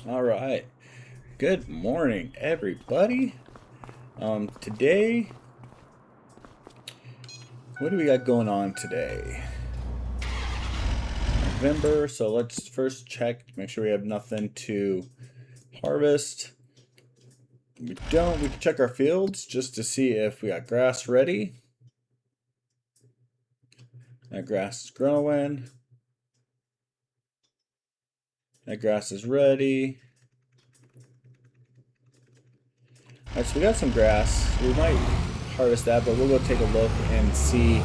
All right. Good morning, everybody. Today, what do we got going on today? November. So let's first check, make sure we have nothing to harvest. If we don't, we can check our fields just to see if we got grass ready. That grass is growing. That grass is ready. Alright, so we got some grass. We might harvest that, but we'll go take a look and see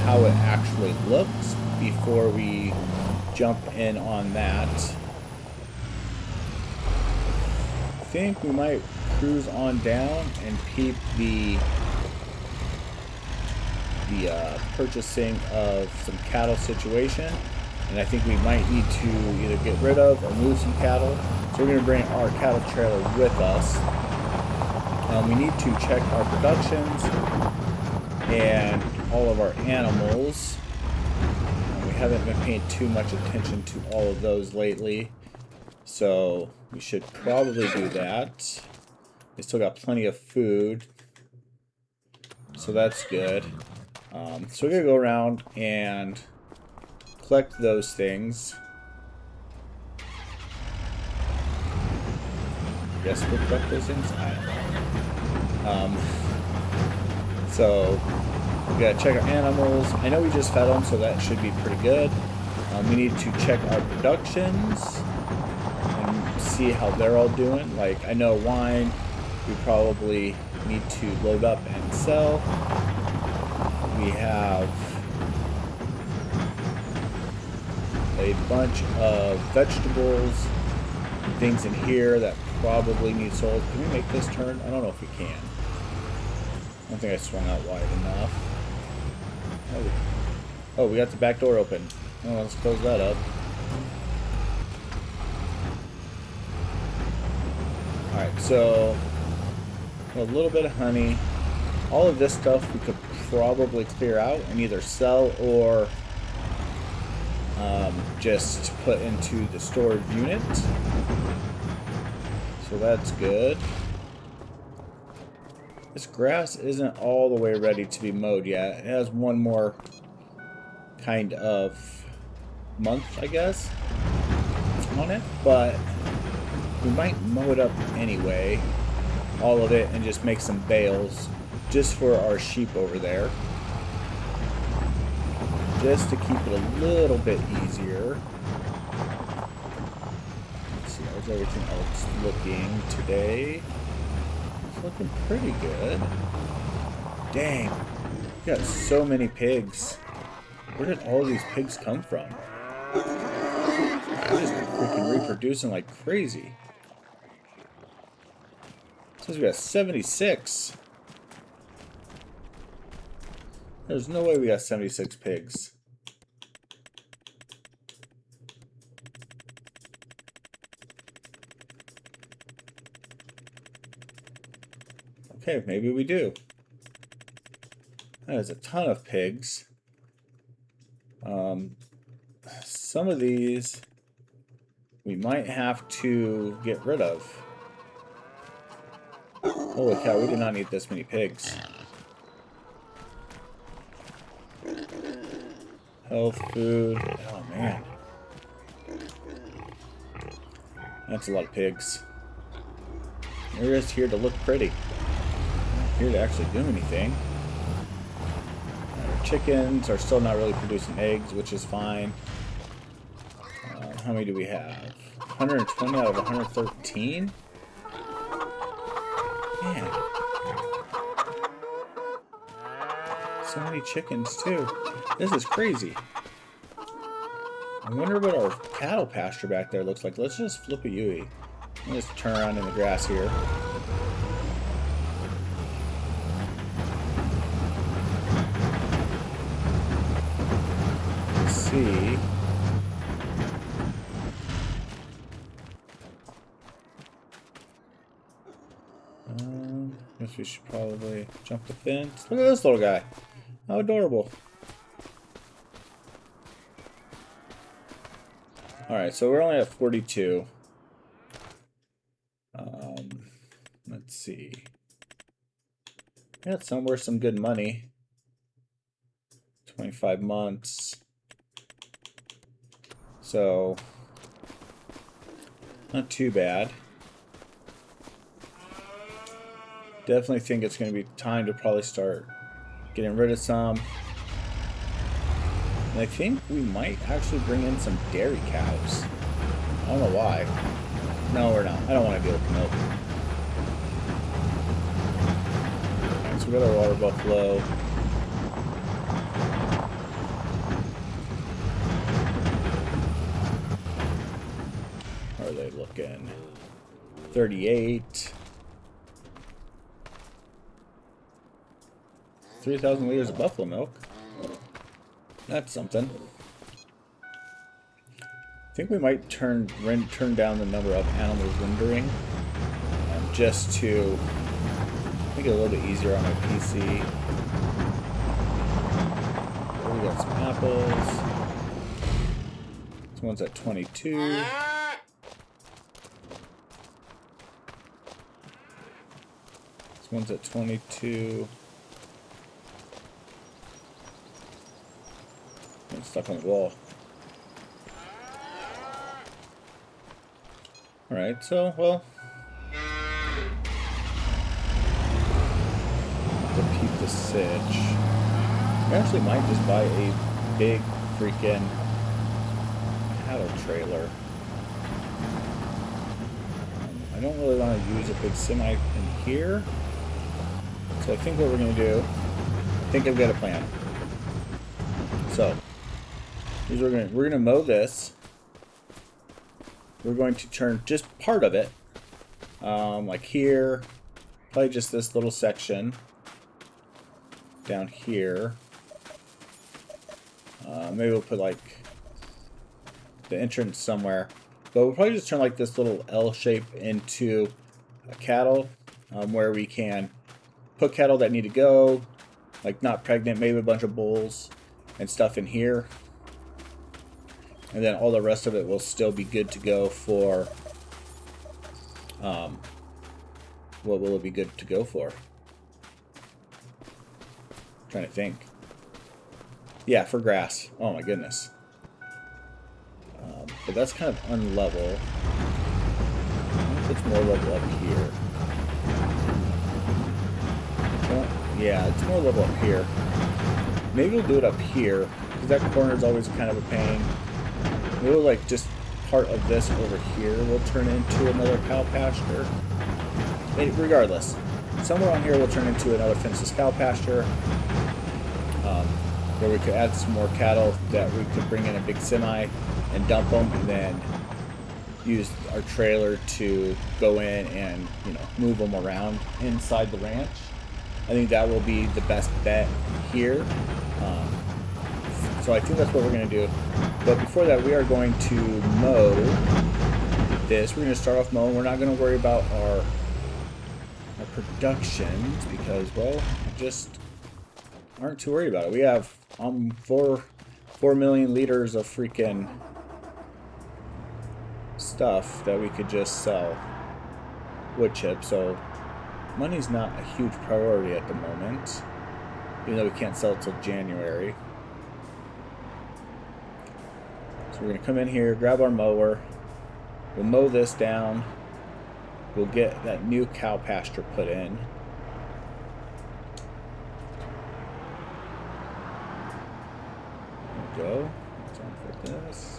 how it actually looks before we jump in on that. I think we might cruise on down and peep the purchasing of some cattle situation. And I think we might need to either get rid of or move some cattle. So we're going to bring our cattle trailer with us. We need to check our productions and all of our animals. We haven't been paying too much attention to all of those lately, so we should probably do that. We still got plenty of food, so that's good. So we're going to go around and collect those things. Yes, we'll collect those things. I don't know. So we gotta check our animals. I know we just fed them, so that should be pretty good. We need to check our productions and see how they're all doing. Like, I know wine, we probably need to load up and sell. We have a bunch of vegetables and things in here that probably need sold. Can we make this turn? I don't know if we can. I don't think I swung out wide enough. Oh, we got the back door open. Oh, let's close that up. Alright, so a little bit of honey. All of this stuff we could probably clear out and either sell or just put into the storage unit. So that's good. This grass isn't all the way ready to be mowed yet. It has one more kind of month, I guess, on it, but we might mow it up anyway, all of it, and just make some bales just for our sheep over there, just to keep it a little bit easier. Let's see, how's everything else looking today? Looking pretty good. Dang, we got so many pigs. Where did all these pigs come from? They're just freaking reproducing like crazy. It says we got 76. There's no way we got 76 pigs. Okay, maybe we do. That is a ton of pigs. Some of these we might have to get rid of. Holy cow, we do not need this many pigs. Health, food. Oh man. That's a lot of pigs. They're just here to look pretty. Not here to actually do anything. Our chickens are still not really producing eggs, which is fine. How many do we have? 120 out of 113? Man. So many chickens, too. This is crazy. I wonder what our cattle pasture back there looks like. Let's just flip a Yui. Let's turn around in the grass here. Let's see. Guess we should probably jump the fence. Look at this little guy. How adorable. Alright, so we're only at 42. Let's see. Yeah, it's somewhere some good money. 25 months. So, not too bad. Definitely think it's going to be time to probably start getting rid of some. And I think we might actually bring in some dairy cows. I don't know why. No, we're not. I don't want to deal with milk. Alright, so we got our water buffalo. How are they looking? 38. 3,000 liters of buffalo milk. That's something. I think we might turn down the number of animals rendering, just to make it a little bit easier on our PC. Oh, we got some apples. This one's at 22. This one's at 22. I'm stuck on the wall. Alright, so, well, to keep the sitch, we actually might just buy a big freaking cattle trailer. I don't really want to use a big semi in here, so I think what we're going to do, I think I've got a plan. So, here's what we're gonna mow this. We're going to turn just part of it, like here, probably just this little section down here. Maybe we'll put like the entrance somewhere, but we'll probably just turn like this little L shape into a cattle, where we can put cattle that need to go, like not pregnant, maybe a bunch of bulls and stuff in here. And then all the rest of it will still be good to go for, what will it be good to go for? I'm trying to think. Yeah, for grass. Oh my goodness. But that's kind of unlevel. I wonder if it's more level up here. Yeah, it's more level up here. Maybe we'll do it up here, because that corner is always kind of a pain. Maybe we'll like just part of this over here will turn into another cow pasture. Regardless, somewhere on here will turn into another fenceless cow pasture, where we could add some more cattle that we could bring in a big semi and dump them, and then use our trailer to go in and, you know, move them around inside the ranch. I think that will be the best bet here. So I think that's what we're going to do. But before that, we are going to mow this. We're going to start off mowing. We're not going to worry about our productions because, well, just aren't too worried about it. We have 4 million liters of freaking stuff that we could just sell wood chips. So money's not a huge priority at the moment, even though we can't sell it till January. So we're going to come in here, grab our mower, we'll mow this down, we'll get that new cow pasture put in. There we go. Time for this.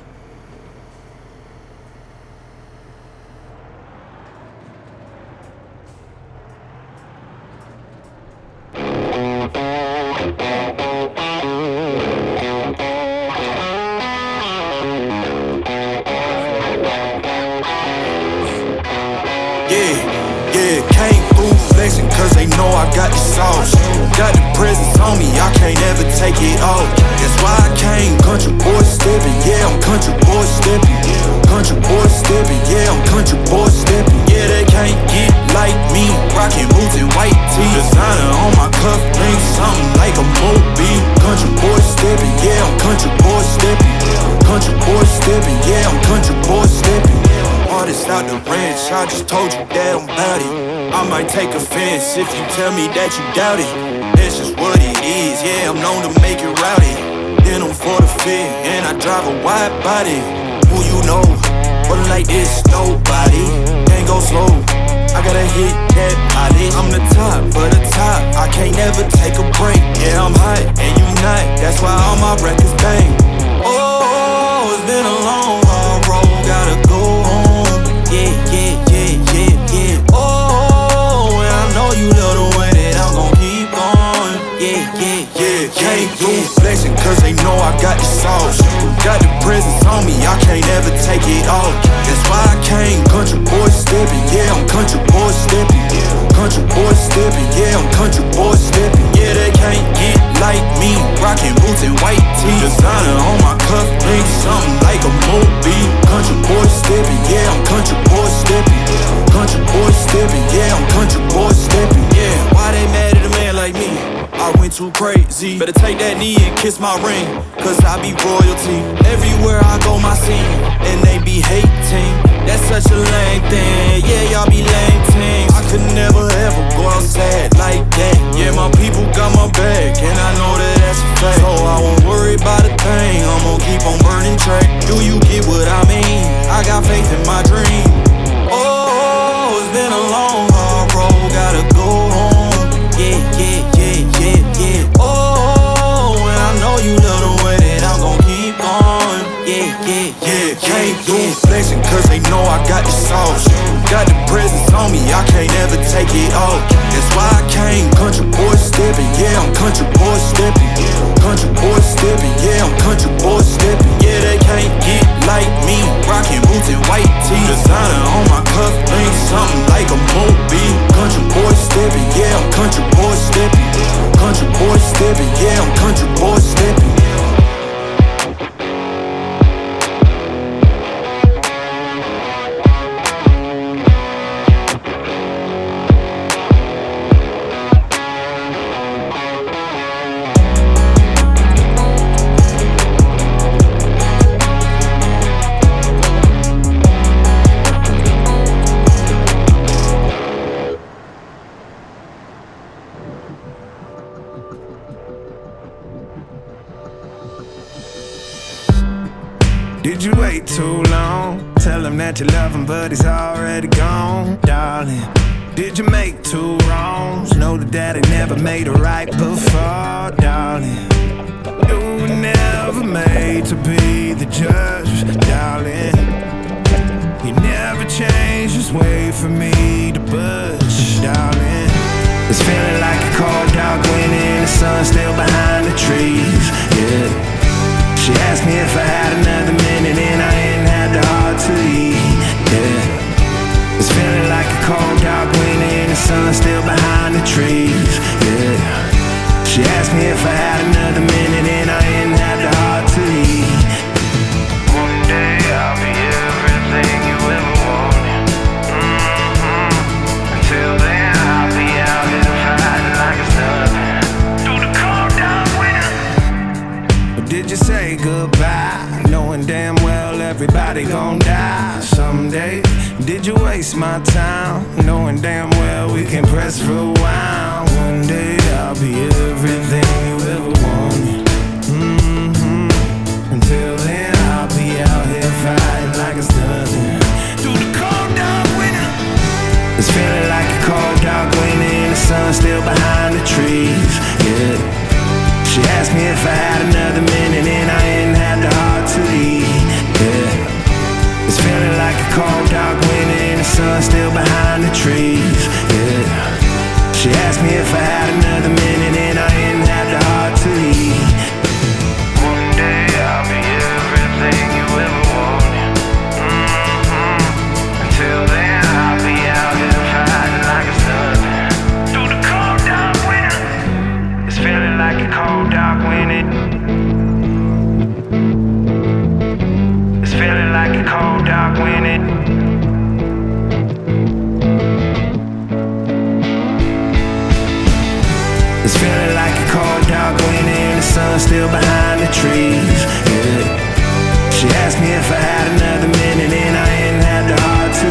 Cause they know I got the sauce. Got the presence on me, I can't ever take it off. That's why I came, country boy steppin'. Yeah, I'm country boy steppin'. Country boy steppin', yeah, I'm country boy steppin'. Yeah, they can't get like me. Rockin' boots and white tee. Designer on my cuff ring, something like a Moby. Country boy steppin', yeah, I'm country boy steppin'. Country boy steppin', yeah, I'm country boy steppin'. Artist Just out the ranch, I just told you that I'm bout it. I might take offense if you tell me that you doubt it. That's just what it is, yeah, I'm known to make it rowdy. Then I'm for the fit, and I drive a wide body. Who you know, rolling like this, nobody. Can't go slow, I gotta hit that body. I'm the top of the top, I can't never take a break. Yeah, I'm hot, and you not, that's why all my records bang. Oh, it's been a long, hard road, gotta go home. Yeah, yeah, yeah, yeah, yeah. Oh, and I know you love the way that I'm gon' keep going. Yeah, yeah, yeah, can't do flexing, cause they know I got the sauce. Got the presence on me, I can't ever take it off. That's why I came, country boy steppin'. Yeah, I'm country boy steppin'. Country boy steppin', yeah, I'm country boy steppin'. Yeah, they can't get like me, rockin' boots and white tee. Designer on my cuff link, something like a movie. Country boy steppin', yeah, I'm country boy steppin'. Country boy steppin', yeah, I'm country boy steppin'. Yeah, why they mad at a man like me? I went too crazy. Better take that knee and kiss my ring, cause I be royalty. Everywhere I go, my scene, and they be hating. That's such a lame thing, yeah, y'all be lame teams. I could never ever go outside like that. Yeah, my people got my back, and I know that that's a fact. So I won't worry about a thing, I'm gon' keep on burning track. Do you get what I mean? I got faith in my dream. Oh, it's been a long, hard road, gotta go home. Yeah, yeah, yeah, yeah, yeah. Oh, and I know you love the way that I'm gon' keep going. Yeah, yeah, yeah, can't do flexing, cause they know I got the sauce. Got the presence on me, I can't ever take it off. That's why I came, country boy steppin'. Yeah, I'm country boy steppin'. Country boy steppin', yeah, I'm country boy steppin'. Yeah, they can't get like me, rockin' boots and white tee. Designer on my cuff link, something like a movie. Country boy steppin', yeah, I'm country boy steppin'. Country boy steppin', yeah, I'm country boy steppin'. Did you wait too long? Tell him that you love him, but he's already gone, darling. Did you make two wrongs? Know that daddy never made it right before, darling. You were never made to be the judge, darling. He never changed his way for me to budge, darling. It's feeling like a cold dark winter, the sun's still behind the trees, yeah. She asked me if I had another minute and I ain't had the heart to eat, yeah. It's feeling like a cold dark winter and the sun's still behind the trees, yeah. She asked me if I had another minute and I ain't had the heart to eat. One day I'll be everything you ever wanted. Until then I'll be out here fighting like it's nothing. Through the cold dark winter. Did you say goodbye, knowing damn well everybody gon' die someday? Did you waste my time, knowing damn well we can press rewind? One day I'll be everything you ever wanted. Until then I'll be out here fighting like it's nothing. Through the cold dark winter. It's feeling like a cold dark winter and the sun's still behind the trees, yeah. She asked me if I had another minute and I ain't had the heart to eat, yeah. It's feeling like a cold dark winter and the sun's still behind the trees, yeah. She asked me if I had another minute and I ain't had the heart to eat. One day I'll be everything you ever wanted. Until then I'll be out here fighting like it's nothing. Through the cold dark winter. It's feeling like a cold dark winter. It's feeling like a cold dark winter. It's feeling like a cold dark winter and the sun's still behind the trees, yeah. She asked me if I had another minute and I ain't had the heart to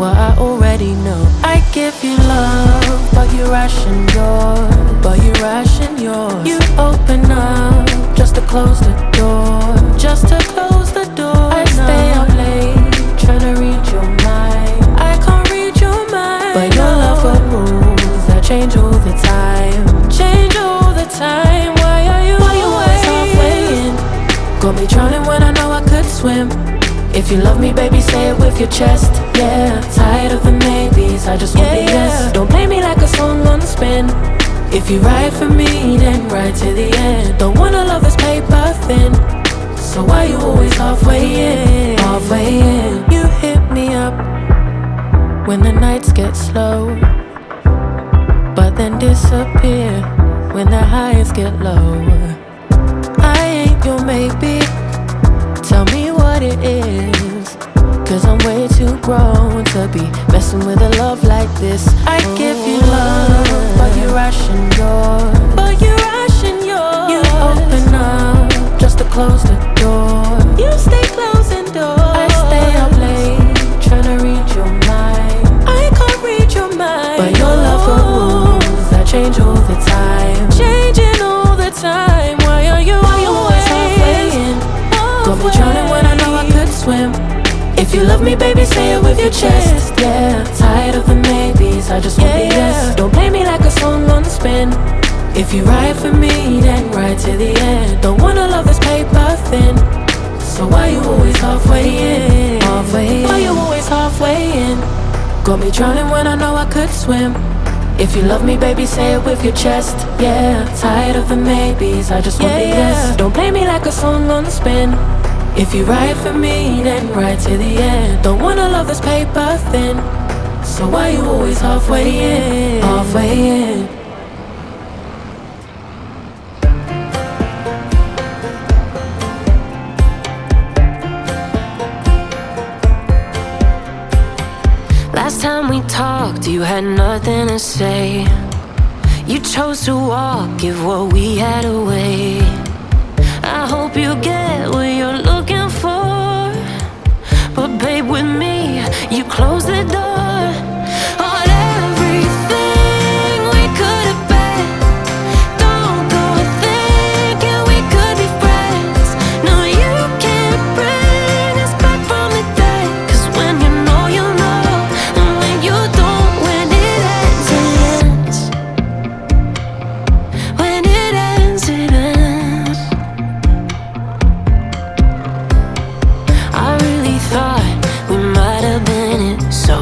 what I already know. I give you love, but you ration yours. But you ration yours. You open up just to close the door. Just to close the door. I stay up late trying to read your mind. I can't read your mind. But your love got rules that change all the time. Change all the time. Why are you always halfway in? Got me drowning when I know I could swim. If you love me, baby, say it with your chest. Yeah, tired of the maybes, I just want the yes. Don't play me like a song on spin. If you ride for me, then ride to the end. Don't wanna love this paper thin. So why you always halfway in? Halfway in. You hit me up when the nights get slow, but then disappear when the highs get low. I ain't your maybe. Tell me what it is, 'cause I'm way too grown to be messing with a love like this. I give you love, but you ration yours. But you ration yours. You open up just to close the door. You stay closing doors. I stay up late trying to read your mind. I can't read your mind. But your love got rules that change all the time. Changing all the time. Why are you always halfway in? Got me drowning when I know I could swim. If you love me, baby, say it with your chest. Yeah, tired of the maybes, I just want the yes. Don't play me like a song on spin. If you ride for me, then ride to the end. Don't wanna love this paper thin. So why you always halfway in? Halfway in. Why you always halfway in? Got me drowning when I know I could swim. If you love me, baby, say it with your chest. Yeah, tired of the maybes, I just want the yes. Don't play me like a song on spin. If you ride for me, then ride to the end. Don't wanna love this paper thin. So why you always halfway in? Halfway in. Last time we talked, you had nothing to say. You chose to walk, give what we had away. I hope you get what you're looking for, but babe, with me, you close the door on everything we could have been. Don't go thinking we could be friends. No, you can't bring us back from the dead. 'Cause when you know, you know, and when you don't, when it ends, it ends. When it ends, it ends. I really thought we might have been it, so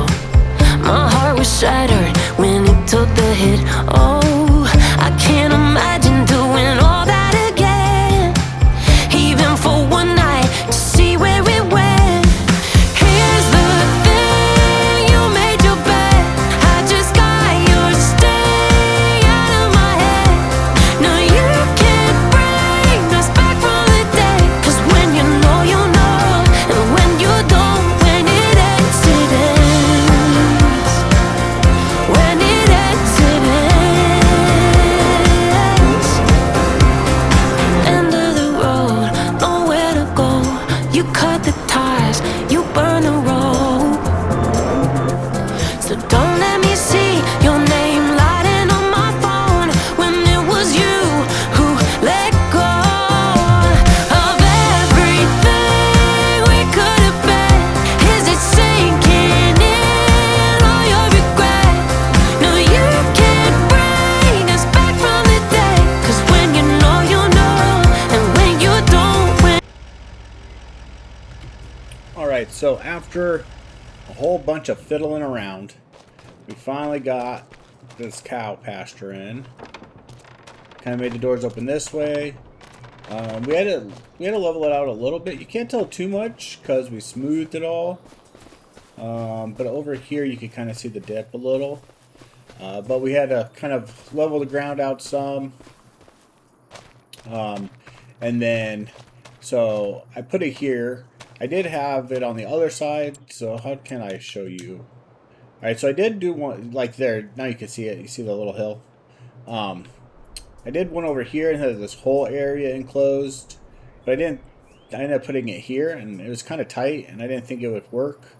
my heart was shattered when it took the hit. Oh, I can't imagine doing all that again, even for one night, to see where it went. Here's the thing, you made your bed, I just got your stay out of my head. No, you can't bring us back from the dead. 'Cause when you know, you know, and when you don't, when it ends, it ends. When it ends, it ends. End of the road, nowhere to go. You cut the ties, you burn the road. So don't let me see your name lighting on my phone when it was you who let go of everything we could have been. Is it sinking in all your regret? No, you can't bring us back from the dead. 'Cause when you know, you know, and when you don't, when Alright, so after a whole bunch of fiddling around, we finally got this cow pasture in. Kind of made the doors open this way. We had to level it out a little bit. You can't tell too much because we smoothed it all. But over here you can kind of see the dip a little. But we had to kind of level the ground out some. And then, so I put it here. I did have it on the other side, so how can I show you? Alright, so I did do one, like there, now you can see it, you see the little hill. I did one over here and had this whole area enclosed, but I ended up putting it here, and it was kind of tight, and I didn't think it would work.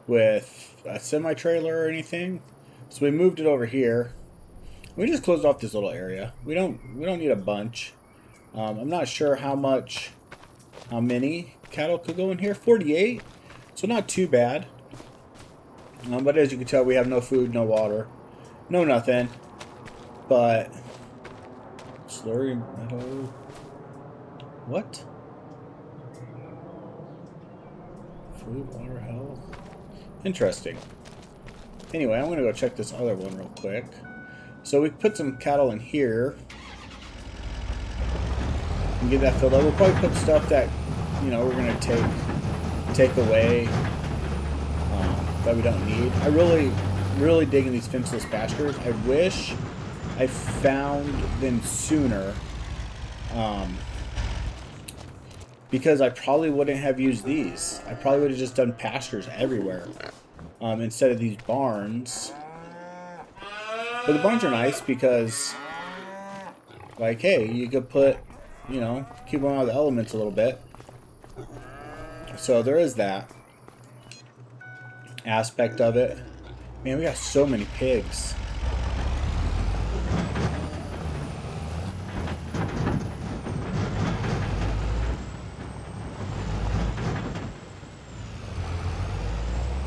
with a semi-trailer or anything. So we moved it over here. We just closed off this little area. We don't need a bunch. I'm not sure how many cattle could go in here. 48, so not too bad. But as you can tell, we have no food, no water, no nothing. But slurry meadow. What? Food, water, health. Interesting. Anyway, I'm gonna go check this other one real quick. So we put some cattle in here and get that filled up. We'll probably put stuff that, you know, we're gonna take away that we don't need. I really digging these fenceless pastures. I wish I found them sooner, because I probably wouldn't have used these. I probably would have just done pastures everywhere instead of these barns. But the barns are nice because, like, hey, you could put, you know, keep them out of the elements a little bit. So there is that aspect of it. Man, we got so many pigs.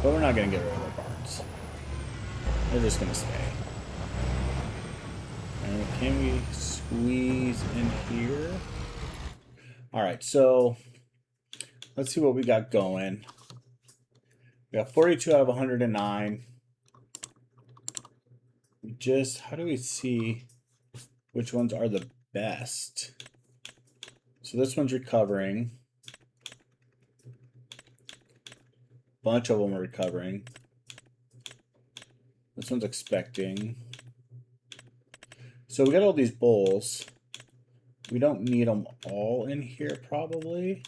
But we're not going to get rid of our barns. They're just going to stay. And can we squeeze in here? Alright, so let's see what we got going. We got 42 out of 109. Just, how do we see which ones are the best? So this one's recovering. Bunch of them are recovering. This one's expecting. So we got all these bulls. We don't need them all in here, probably.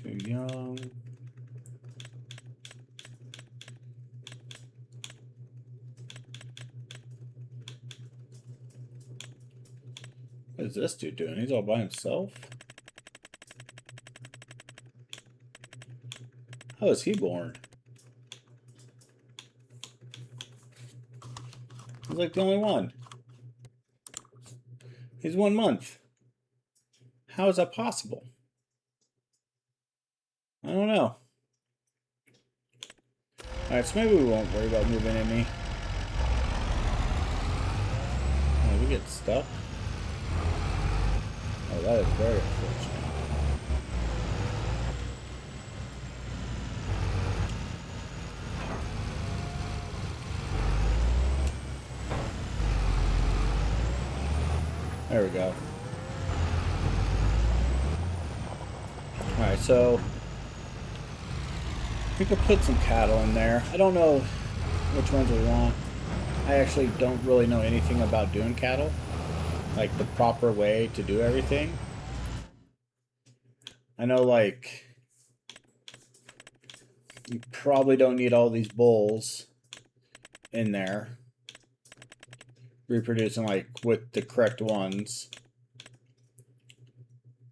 Too young. What is this dude doing? He's all by himself? How was he born? He's like the only one. He's 1 month. How is that possible? I don't know. Alright, so maybe we won't worry about moving any. Oh, we get stuck. Oh, that is very unfortunate. There we go. Alright, so we could put some cattle in there. I don't know which ones we want. I actually don't really know anything about doing cattle. Like the proper way to do everything. I know, like, you probably don't need all these bulls in there reproducing, like, with the correct ones.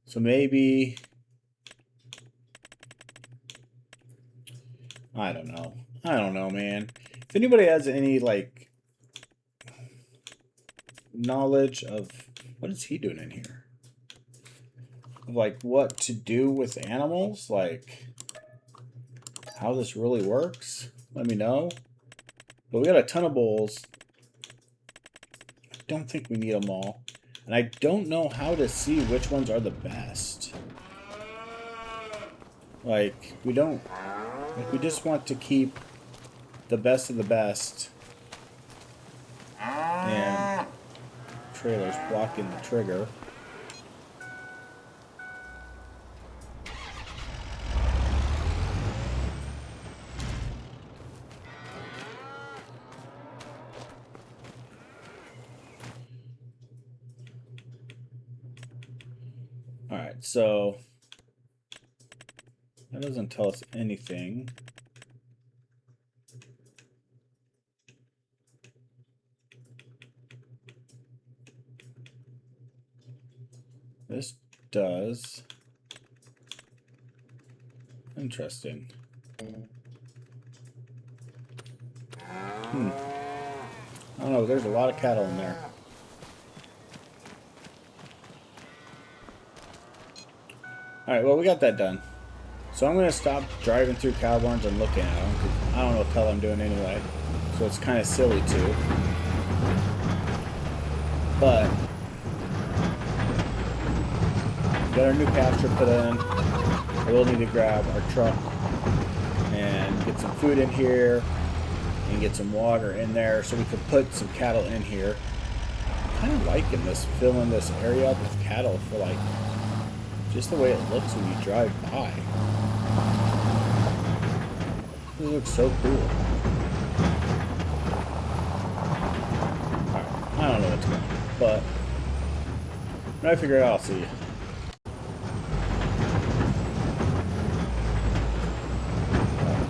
So maybe, I don't know, man. If anybody has any, like, knowledge of, what is he doing in here? Of, like, what to do with animals, like how this really works, let me know. But we got a ton of bulls. I don't think we need them all. And I don't know how to see which ones are the best. Like, we don't, like, we just want to keep the best of the best. And trailer's blocking the trigger. Alright, so that doesn't tell us anything. This does. Interesting. I don't know, there's a lot of cattle in there. Alright, well, we got that done. So I'm going to stop driving through cow barns and looking at them, because I don't know what the hell I'm doing anyway. So it's kind of silly too. But got our new pasture put in. I will need to grab our truck and get some food in here and get some water in there so we could put some cattle in here. I'm kind of liking this, filling this area up with cattle for like just the way it looks when you drive by. It looks so cool. Alright, I don't know what's going on, but when I figure it out, I'll see you.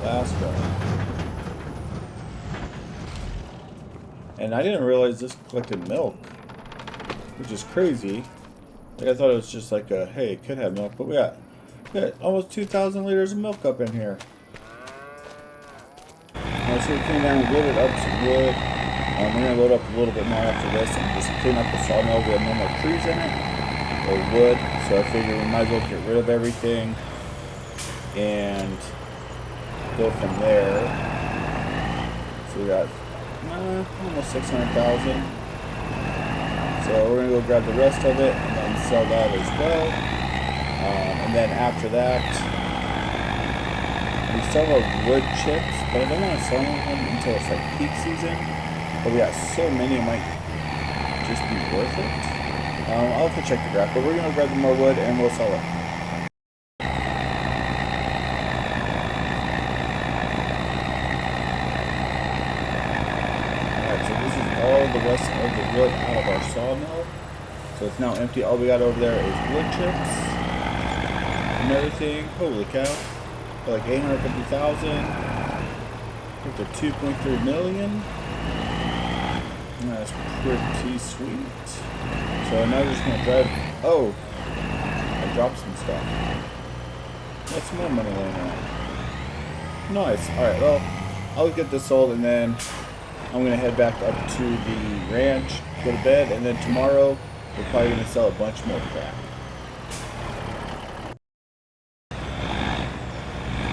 Last one. And I didn't realize this collected milk, which is crazy. Like I thought it was just like a, hey, it could have milk, but we got almost 2,000 liters of milk up in here. Alright, so we came down and loaded up some wood. We're going to load up a little bit more after this and just clean up the sawmill. We have no more trees in it, or wood, so I figured we might as well get rid of everything and go from there. So we got almost 600,000. So we're going to go grab the rest of it and then sell that as well. And then after that, we sell our wood chips, but I don't want to sell them until it's like peak season. But we got so many, it might just be worth it. I'll have to check the graph, but we're going to grab some more wood and we'll sell it. Alright, so this is all the rest of the wood out of our sawmill. So it's now empty. All we got over there is wood chips and everything. Holy cow. For like 850,000. I think they're 2.3 million. That's pretty sweet. So now we're just gonna drive. Oh, I dropped some stuff. That's more money laying around. Nice. All right. Well, I'll get this sold, and then I'm gonna head back up to the ranch, go to bed, and then tomorrow we're probably gonna sell a bunch more crap.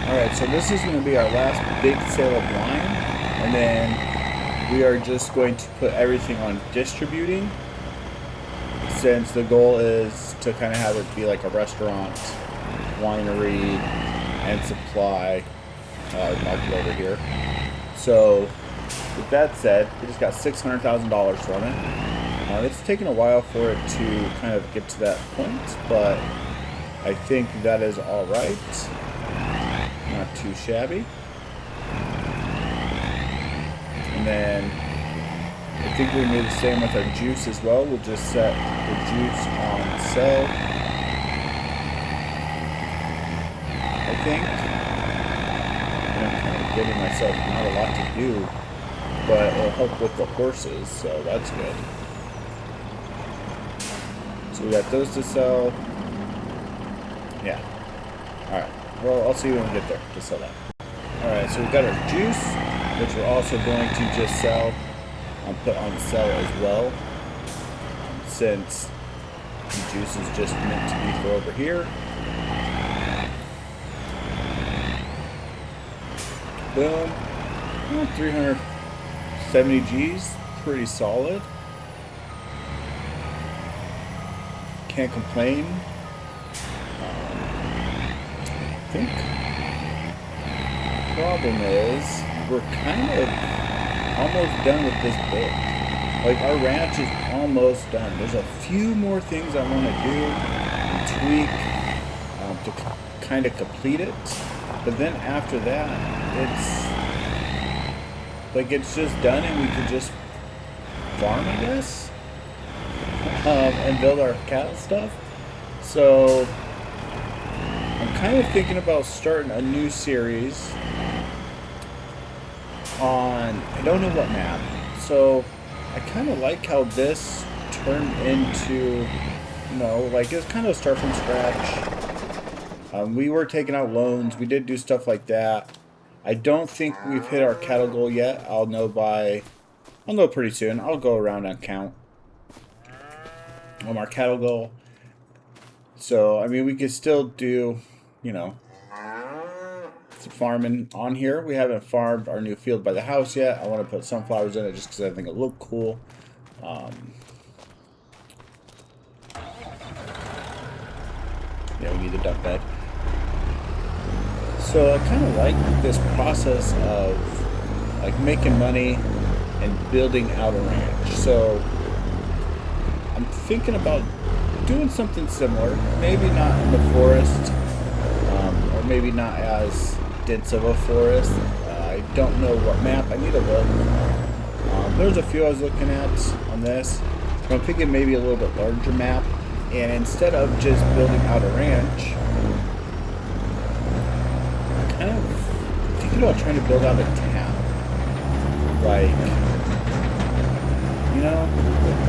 All right. So this is gonna be our last big sale of wine, and then we are just going to put everything on distributing, since the goal is to kind of have it be like a restaurant, winery, and supply market over here. So with that said, we just got $600,000 from it. It's taken a while for it to kind of get to that point, but I think that is all right. Not too shabby. And then I think we can do the same with our juice as well. We'll just set the juice on sale. I think I'm kind of giving myself not a lot to do, but it'll help with the horses, so that's good. So we got those to sell. Yeah. Alright. Well, I'll see you when we get there to sell that. Alright, so we got our juice, which we're also going to just sell, put on sale as well, since the juice is just meant to be for over here. Boom. 370 G's, pretty solid. Can't complain. I think the problem is we're kind of almost done with this build. Like, our ranch is almost done. There's a few more things I want to do and tweak to kind of complete it. But then after that, it's just done, and we can just farm, I guess, and build our cattle stuff. So I'm kind of thinking about starting a new series on, I don't know what map. So I kind of like how this turned into, you know, like it's kind of start from scratch. We were taking out loans. We did do stuff like that. I don't think we've hit our cattle goal yet. I'll know pretty soon. I'll go around and count on our cattle goal. So, I mean, we could still do, you know, some farming on here. We haven't farmed our new field by the house yet. I want to put sunflowers in it just because I think it look cool. Yeah, we need the duck bed. So I kind of like this process of like making money and building out a ranch. So I'm thinking about doing something similar, maybe not in the forest, or maybe not as dense of a forest. I don't know what map. I need to look. There's a few I was looking at on this. I'm thinking maybe a little bit larger map, and instead of just building out a ranch, I'm kind of thinking about trying to build out a town. Like, you know,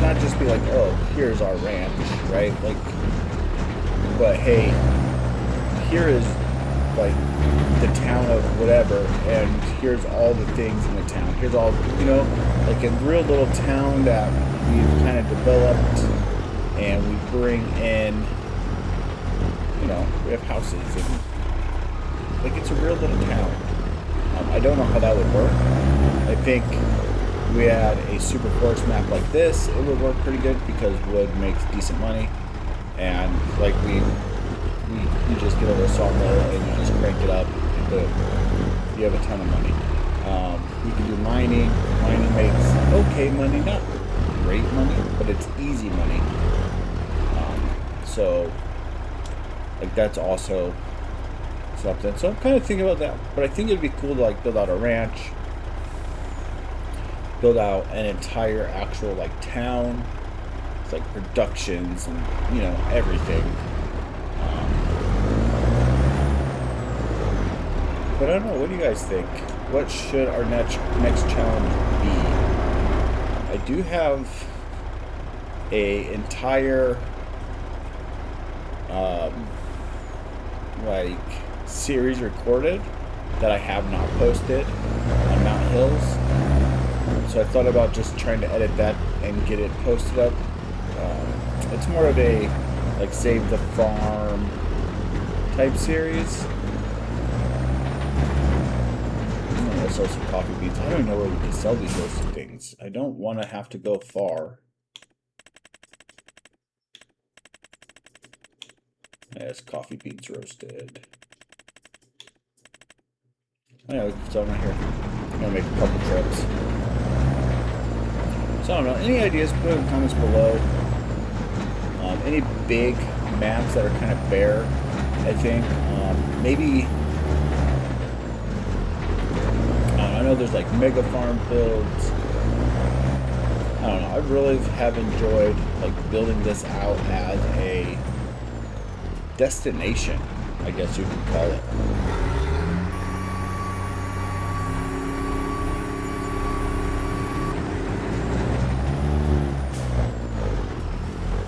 not just be like, oh, here's our ranch, right? Like, but hey, here is like the town of whatever, and here's all the things in the town. Here's all, you know, like a real little town that we've kind of developed, and we bring in, you know, we have houses, and like it's a real little town. I don't know how that would work. I think we had a super forest map like this, it would work pretty good because wood makes decent money, and like we just get a little sawmill and you just crank it up and boom, you have a ton of money. We can do mining. Mining makes okay money, not great money, but it's easy money. So like that's also something. So I'm kind of thinking about that, but I think it'd be cool to like build out a ranch, build out an entire actual like town. It's like productions and, you know, everything. But I don't know, what do you guys think? What should our next challenge be? I do have a entire like series recorded that I have not posted on Mount Hills. So I thought about just trying to edit that and get it posted up. It's more of a like save the farm type series. I'm gonna sell some coffee beans. I don't even know where we can sell these roasted things. I don't want to have to go far. Yes, coffee beans roasted. Oh yeah, we can sell them right here. I'm gonna make a couple trips. So I don't know, any ideas, put it in the comments below. Any big maps that are kind of bare, I think. Maybe, I know there's like mega farm builds. I don't know, I really have enjoyed like building this out as a destination, I guess you could call it.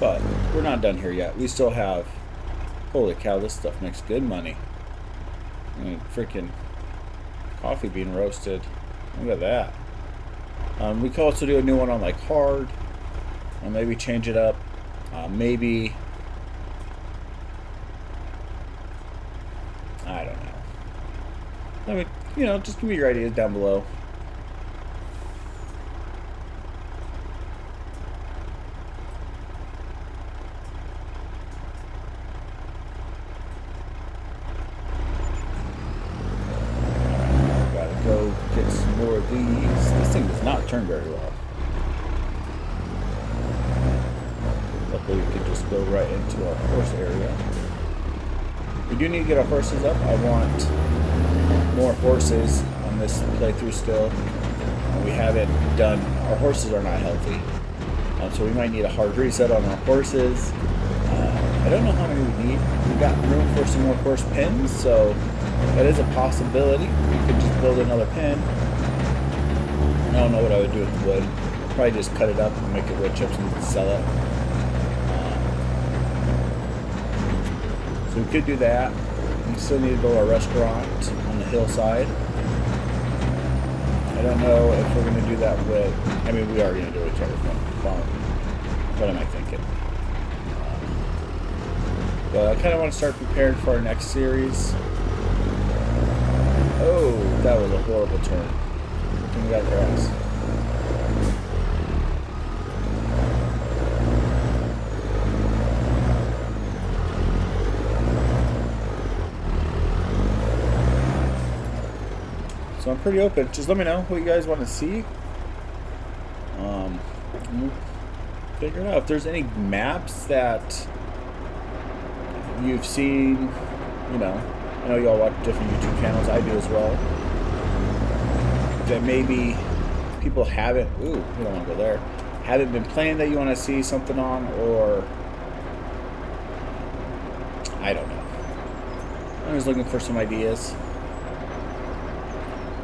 But we're not done here yet. We still have, holy cow, this stuff makes good money. I mean, freaking coffee bean roasted. Look at that. We could also do a new one on like hard, or maybe change it up. Maybe, I don't know. I mean, you know, just give me your ideas down below. Go get some more of these. This thing does not turn very well. Luckily, we could just go right into our horse area. We do need to get our horses up. I want more horses on this playthrough still. We haven't done, our horses are not healthy. So we might need a hard reset on our horses. I don't know how many we need. We've got room for some more horse pens, so that is a possibility. We could just build another pen. I don't know what I would do with the wood. Probably just cut it up and make it wood chips and sell it. So we could do that. We still need to build our restaurant on the hillside. I don't know if we're going to do that with... I mean, we are going to do a terraform farm. What am I thinking? But I kind of want to start preparing for our next series. Oh, that was a horrible turn. We got grass. So I'm pretty open. Just let me know what you guys want to see. We'll figure it out. If there's any maps that you've seen, you know, I know you all watch different YouTube channels. I do as well. That maybe people haven't. Ooh, we don't want to go there. Haven't been playing that you want to see something on, or I don't know. I'm just looking for some ideas.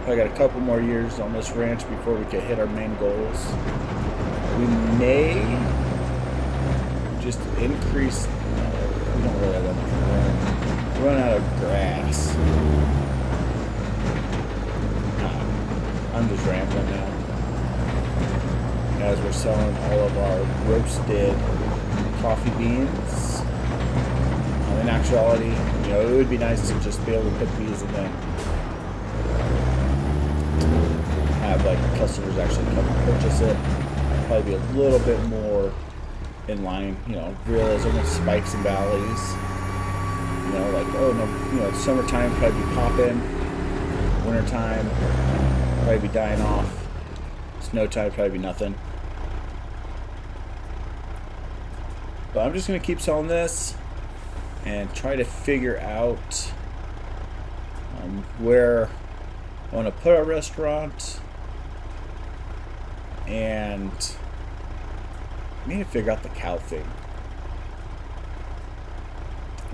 I got a couple more years on this ranch before we can hit our main goals. We may just increase. No, we don't really have that much room. Run out of grass. I'm just rambling now. As we're selling all of our roasted coffee beans. In actuality, you know, it would be nice to just be able to put these and then have like customers actually come and purchase it. Probably be a little bit more in line, you know, realism with spikes and valleys. You know, like, oh no, you know, summertime probably be popping, wintertime probably be dying off, snow time probably be nothing. But I'm just gonna keep selling this and try to figure out where I want to put our restaurant, and I need to figure out the cow thing.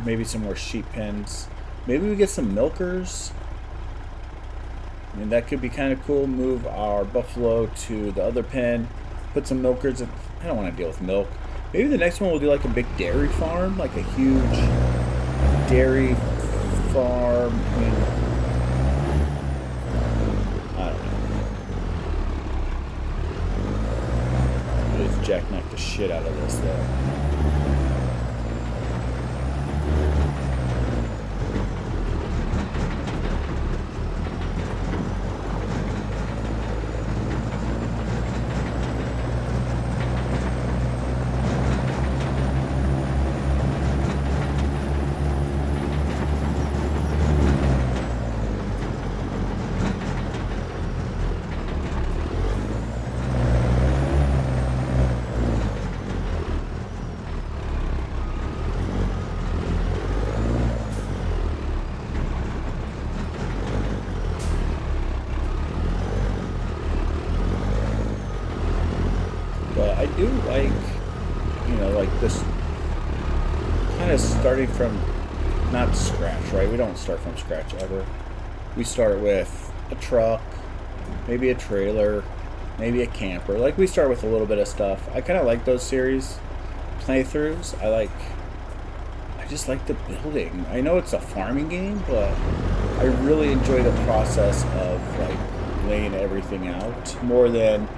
Maybe some more sheep pens. Maybe we get some milkers. I mean, that could be kind of cool. Move our buffalo to the other pen. Put some milkers in. I don't want to deal with milk. Maybe the next one we'll do like a big dairy farm. Like a huge dairy farm. I mean, I don't know. Just jackknife the shit out of this though. But I do like, you know, like this kind of starting from not scratch, right? We don't start from scratch ever. We start with a truck, maybe a trailer, maybe a camper. Like, we start with a little bit of stuff. I kind of like those series playthroughs. I just like the building. I know it's a farming game, but I really enjoy the process of like laying everything out more than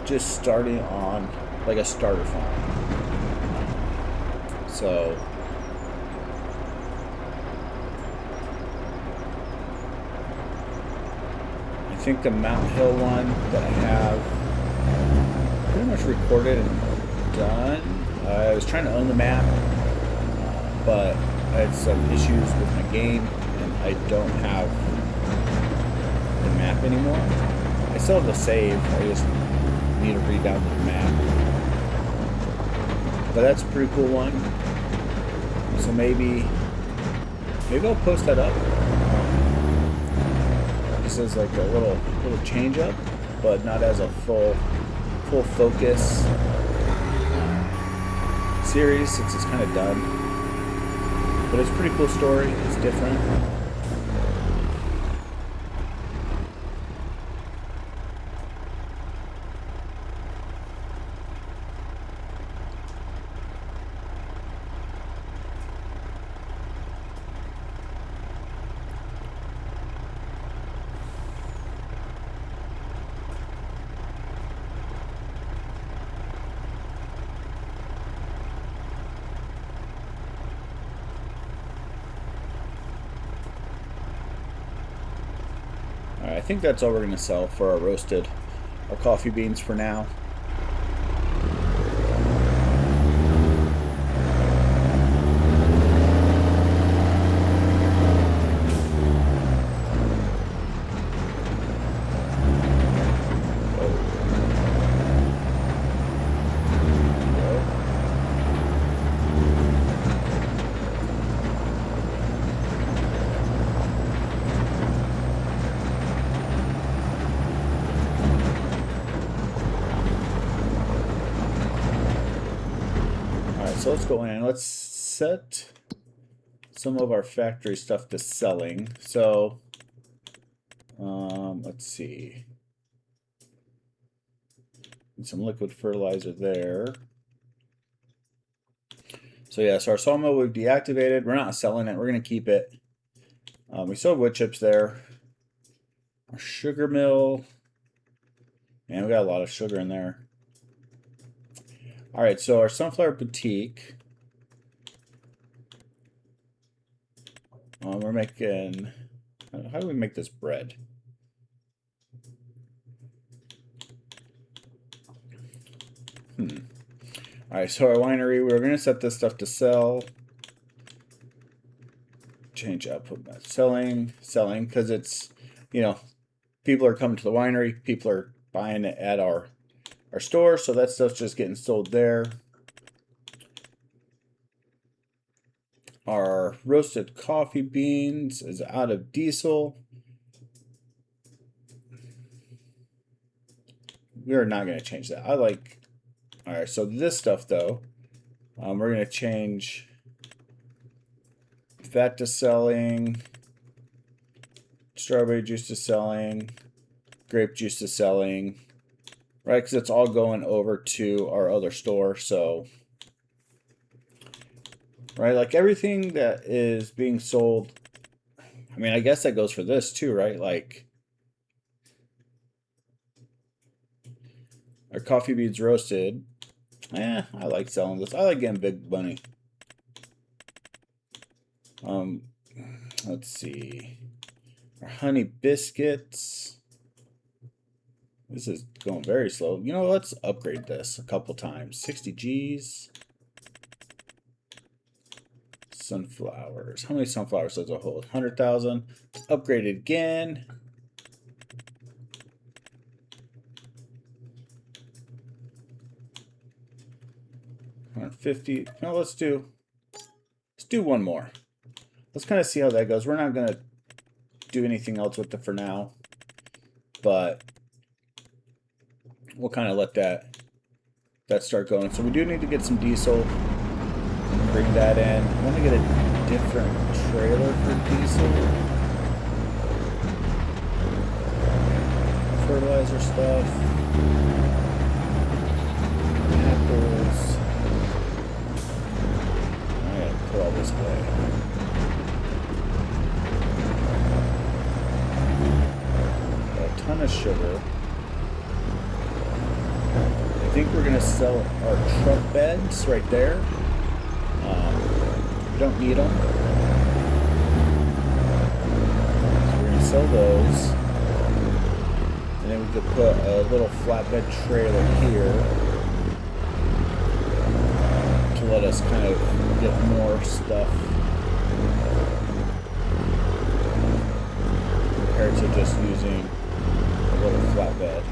just starting on like a starter farm. So I think the Mount Hill one that I have pretty much recorded and done. I was trying to own the map, but I had some issues with my game and I don't have the map anymore. I still have the save, I just need to redownload the map. But that's a pretty cool one. So maybe I'll post that up. This is like a little change up, but not as a full focus series since it's kind of done. But it's a pretty cool story. It's different. Alright, I think that's all we're going to sell for our coffee beans for now. So let's go in and let's set some of our factory stuff to selling. So let's see. Need some liquid fertilizer there. So yeah, so our sawmill we've deactivated. We're not selling it. We're going to keep it. We still have wood chips there. Our sugar mill. Man, we got a lot of sugar in there. All right, so our sunflower boutique. We're making. How do we make this bread? All right, so our winery. We're gonna set this stuff to sell. Change output by selling, because it's, you know, people are coming to the winery. People are buying it at our store, so that stuff's just getting sold there. Our roasted coffee beans is out of diesel. We're not going to change that. All right, so this stuff though, we're going to change fat to selling, strawberry juice to selling, grape juice to selling. Right, because it's all going over to our other store, so... Right, like everything that is being sold... I mean, I guess that goes for this too, right? Like... Our coffee beans roasted. I like selling this. I like getting big money. Let's see. Our honey biscuits... This is going very slow. You know, let's upgrade this a couple times. 60 G's. Sunflowers. How many sunflowers does it hold? 100,000. Upgrade it again. 150. No, let's do one more. Let's kind of see how that goes. We're not gonna do anything else with it for now, but we'll kind of let that start going. So we do need to get some diesel. Bring that in. I want to get a different trailer for diesel. Fertilizer stuff. Apples. I gotta put all this away. A ton of sugar. I think we're going to sell our truck beds right there. We don't need them. So we're going to sell those. And then we could put a little flatbed trailer here to let us kind of get more stuff compared to just using a little flatbed.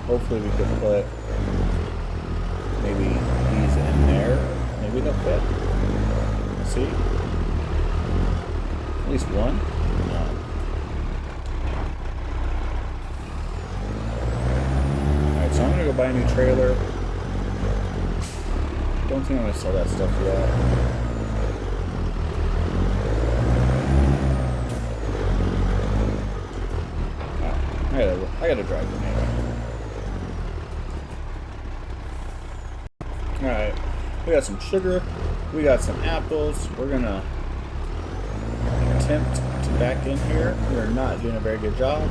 Hopefully we could put maybe these in there. Maybe they'll fit. Let's see. At least one. Alright, so I'm going to go buy a new trailer. Don't think I'm going to sell that stuff yet. I gotta drive them anyway. Alright, we got some sugar, we got some apples. We're gonna attempt to back in here. We're not doing a very good job.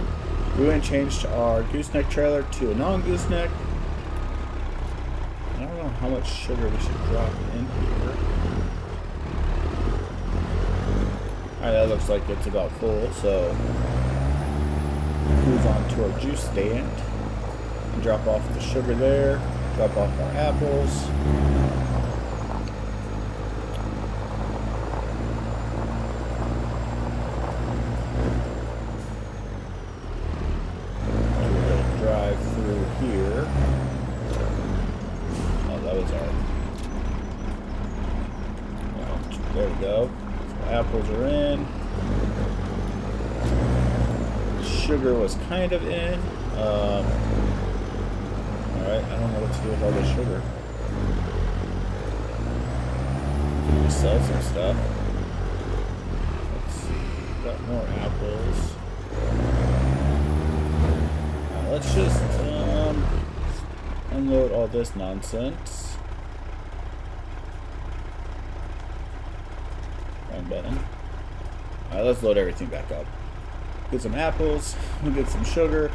We went and changed our gooseneck trailer to a non-gooseneck. I don't know how much sugar we should drop in here. Alright, that looks like it's about full, so move on to our juice stand. And drop off the sugar there, drop off our apples. Drive through here. Oh, that was our... Well, there we go. So apples are in. Sugar was kind of in. Alright, I don't know what to do with all this sugar. We sell some stuff. Let's see. Got more apples. Let's just unload all this nonsense. Wrong button. Alright, let's load everything back up. Get some apples, we'll get some sugar,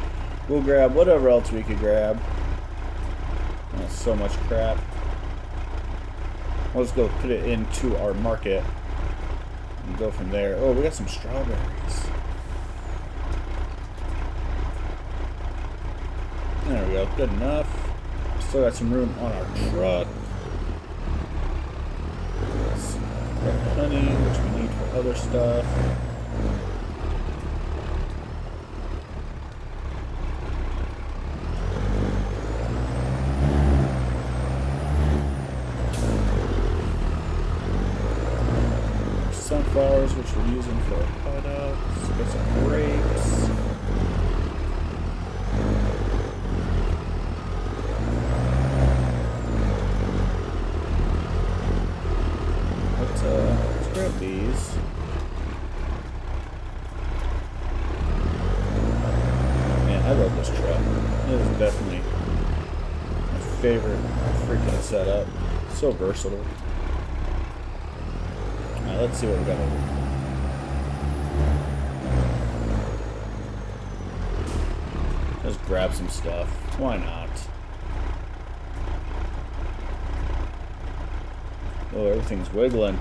we'll grab whatever else we could grab. That's so much crap. Let's go put it into our market and go from there. Oh, we got some strawberries. There we go, good enough. Still got some room on our truck. Got honey, which we need for other stuff. Sunflowers, which we're using for our products. Got some grapes. Let's grab these. Man, I love this truck. It is definitely my favorite freaking setup. So versatile. Alright, let's see what we got over here. Let's grab some stuff. Why not? Oh, everything's wiggling.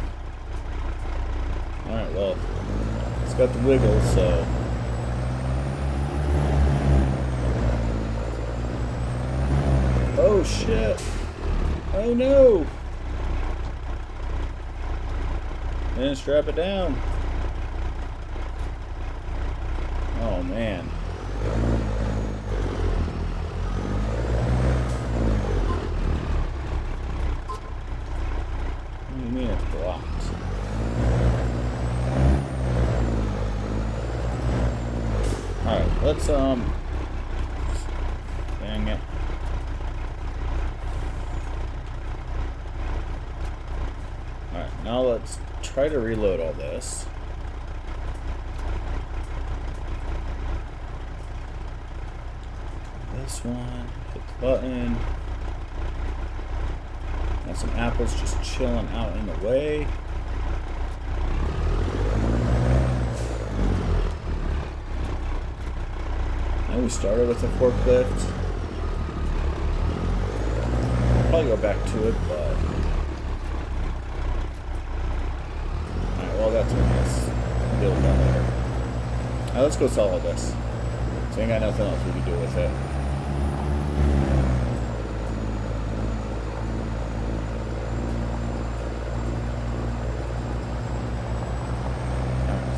Alright, well, it's got the wiggle, so... Oh, shit! Oh, no! And strap it down. Oh, man. What do you mean it's blocked? Alright, let's, dang it. Alright, now let's try to reload all this. This one, hit the button. Got some apples just chilling out in the way. And we started with a forklift. Probably go back to it, but alright, well that's what it is. Deal with that later. Alright, let's go sell all this. So ain't got nothing else we can do with it.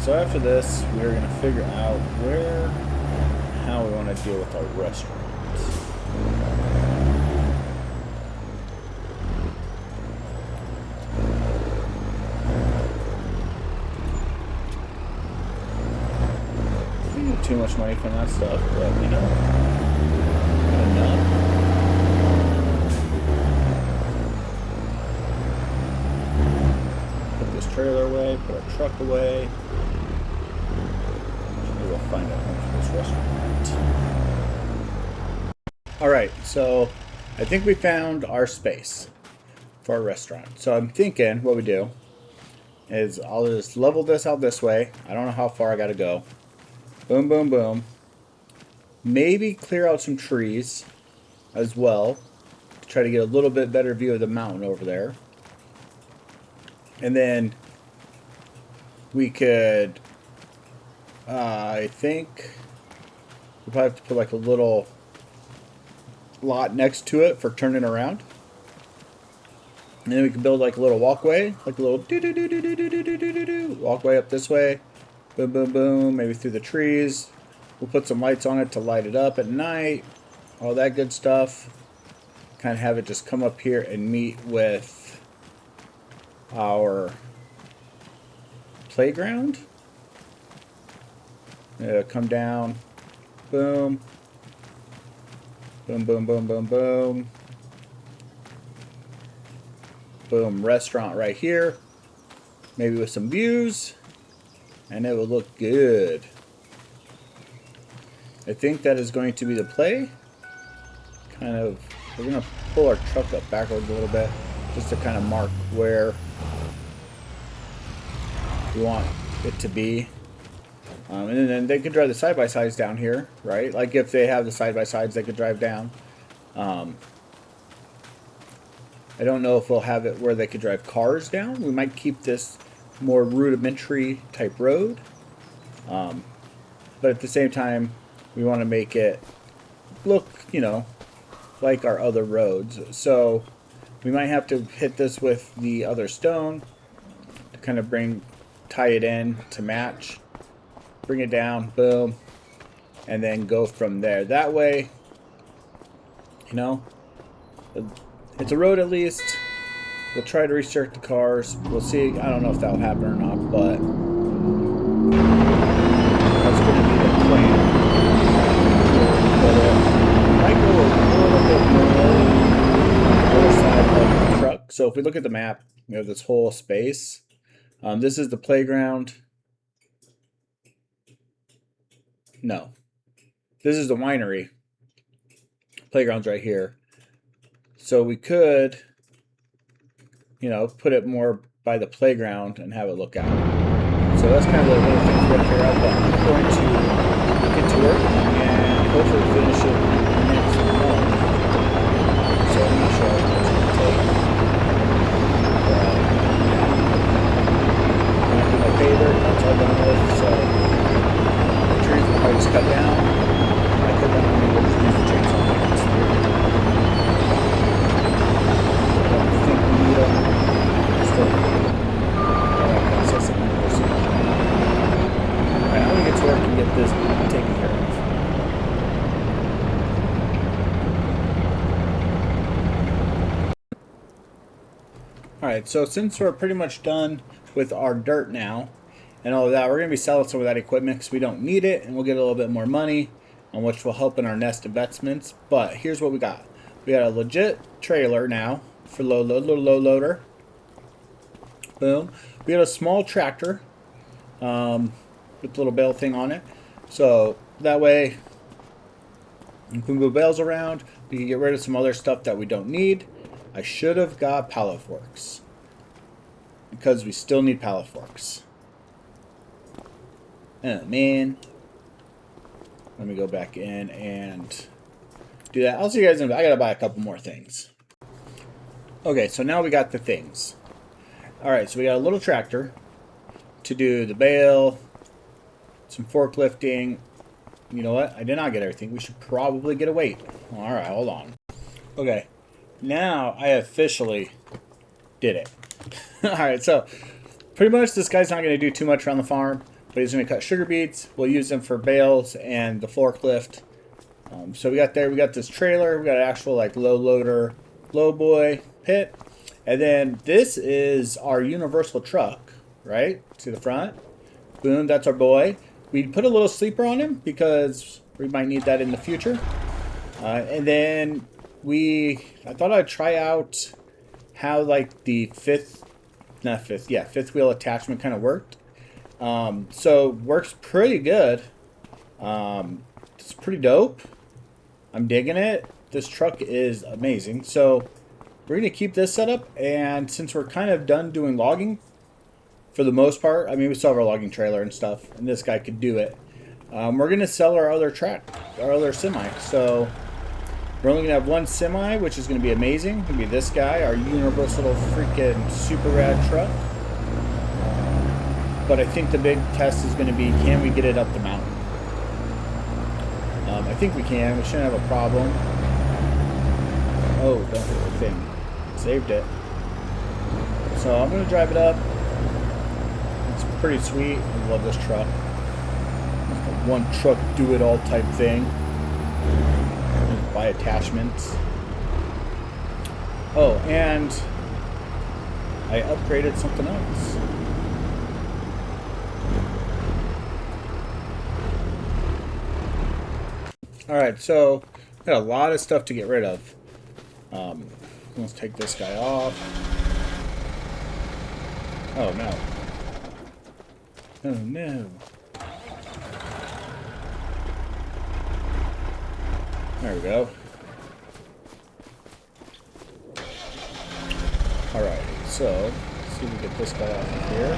So after this, we're going to figure out where, how we want to deal with our restaurant. We didn't get too much money from that stuff, but you know, enough. Put this trailer away, put our truck away. We'll find a home for this restaurant. Alright, so I think we found our space for our restaurant. So I'm thinking what we do is I'll just level this out this way. I don't know how far I gotta go. Boom, boom, boom. Maybe clear out some trees as well to try to get a little bit better view of the mountain over there. And then we could, I think, we'll probably have to put like a little lot next to it for turning around. And then we can build like a little walkway, like a little do walkway up this way. Boom, boom, boom, maybe through the trees. We'll put some lights on it to light it up at night. All that good stuff. Kind of have it just come up here and meet with our playground. Come down. Boom. Boom, boom, boom, boom, boom. Boom, restaurant right here. Maybe with some views. And it will look good. I think that is going to be the play. Kind of, we're going to pull our truck up backwards a little bit. Just to kind of mark where we want it to be. And then they could drive the side-by-sides down here, right? Like if they have the side-by-sides, they could drive down. I don't know if we'll have it where they could drive cars down. We might keep this more rudimentary type road. But at the same time, we want to make it look, you know, like our other roads. So we might have to hit this with the other stone to kind of tie it in to match. Bring it down, boom, and then go from there. That way, you know, it's a road at least. We'll try to restart the cars. We'll see. I don't know if that'll happen or not, but that's going to be the plan. But might go a little bit more on the other side of the truck. So if we look at the map, we have this whole space. This is the playground. No. This is the winery. Playground's right here. So we could, you know, put it more by the playground and have it look out. So that's kind of the little things we're going to figure out. But I'm going to get to work and hopefully finish it next month. So I'm not sure how much it's going to take. But I'm going to do my paver. That's all done with. So trees will probably just cut down. I cut down and we'll just use the chainsaw next year. I don't think we need them. Still, processing more soon. Alright, I'm gonna get to work and get this taken care of. Alright, so since we're pretty much done with our dirt now, and all of that, we're going to be selling some of that equipment because we don't need it, and we'll get a little bit more money, which will help in our nest investments. But here's what we got. We got a legit trailer now for low loader. Boom. We got a small tractor with a little bale thing on it. So that way we can move bales around. We can get rid of some other stuff that we don't need. I should have got pallet forks because we still need pallet forks. Oh, man. Let me go back in and do that. I'll see you guys in a bit. I gotta buy a couple more things. Okay, so now we got the things. Alright, so we got a little tractor to do the bale, some forklifting. You know what? I did not get everything. We should probably get a weight. Alright, hold on. Okay, now I officially did it. Alright, so pretty much this guy's not going to do too much around the farm. But he's going to cut sugar beets. We'll use them for bales and the forklift. So we got this trailer. We got an actual like low loader, low boy pit. And then this is our universal truck, right? To the front. Boom, that's our boy. We put a little sleeper on him because we might need that in the future. And then I thought I'd try out how like the fifth wheel attachment kind of worked. So works pretty good. It's pretty dope. I'm digging it. This truck is amazing. So we're going to keep this set up. And since we're kind of done doing logging for the most part, I mean, we still have our logging trailer and stuff, and this guy could do it. We're going to sell our other our other semi. So we're only gonna have one semi, which is gonna be amazing. It's gonna be this guy, our universal freaking super rad truck. But I think the big test is gonna be, can we get it up the mountain? I think we can. We shouldn't have a problem. Oh, don't hit the thing. Saved it. So I'm gonna drive it up. It's pretty sweet. I love this truck. One truck do it all type thing. Buy attachments. Oh, and I upgraded something else. Alright, so got a lot of stuff to get rid of. Let's take this guy off. Oh no. Oh no. There we go. Alright, so let's see if we get this guy off of here.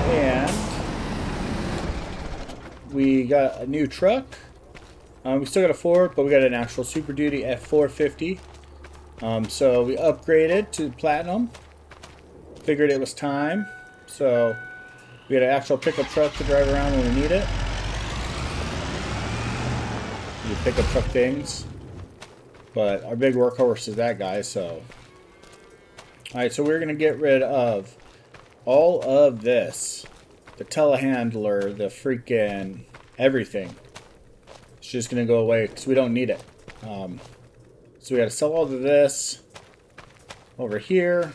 And we got a new truck. We still got a Ford, but we got an actual Super Duty F450. So we upgraded to Platinum. Figured it was time. So we got an actual pickup truck to drive around when we need it. You pickup truck things. But our big workhorse is that guy, so. Alright, so we're going to get rid of all of this. The telehandler, the freaking everything. It's just going to go away because we don't need it. So we got to sell all of this. Over here,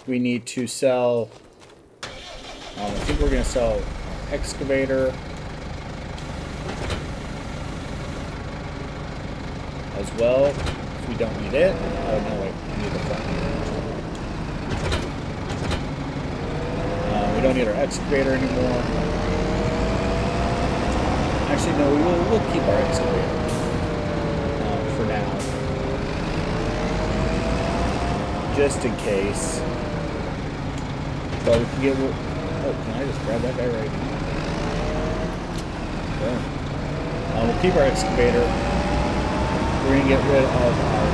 we need to sell... I think we're going to sell excavator as well. We don't need it. Oh no, wait, we need the front. We don't need our excavator anymore. Actually, no, we'll keep our excavator for now, just in case. But we can get. Oh, can I just grab that guy right now? We'll keep our excavator. We're going to get rid of our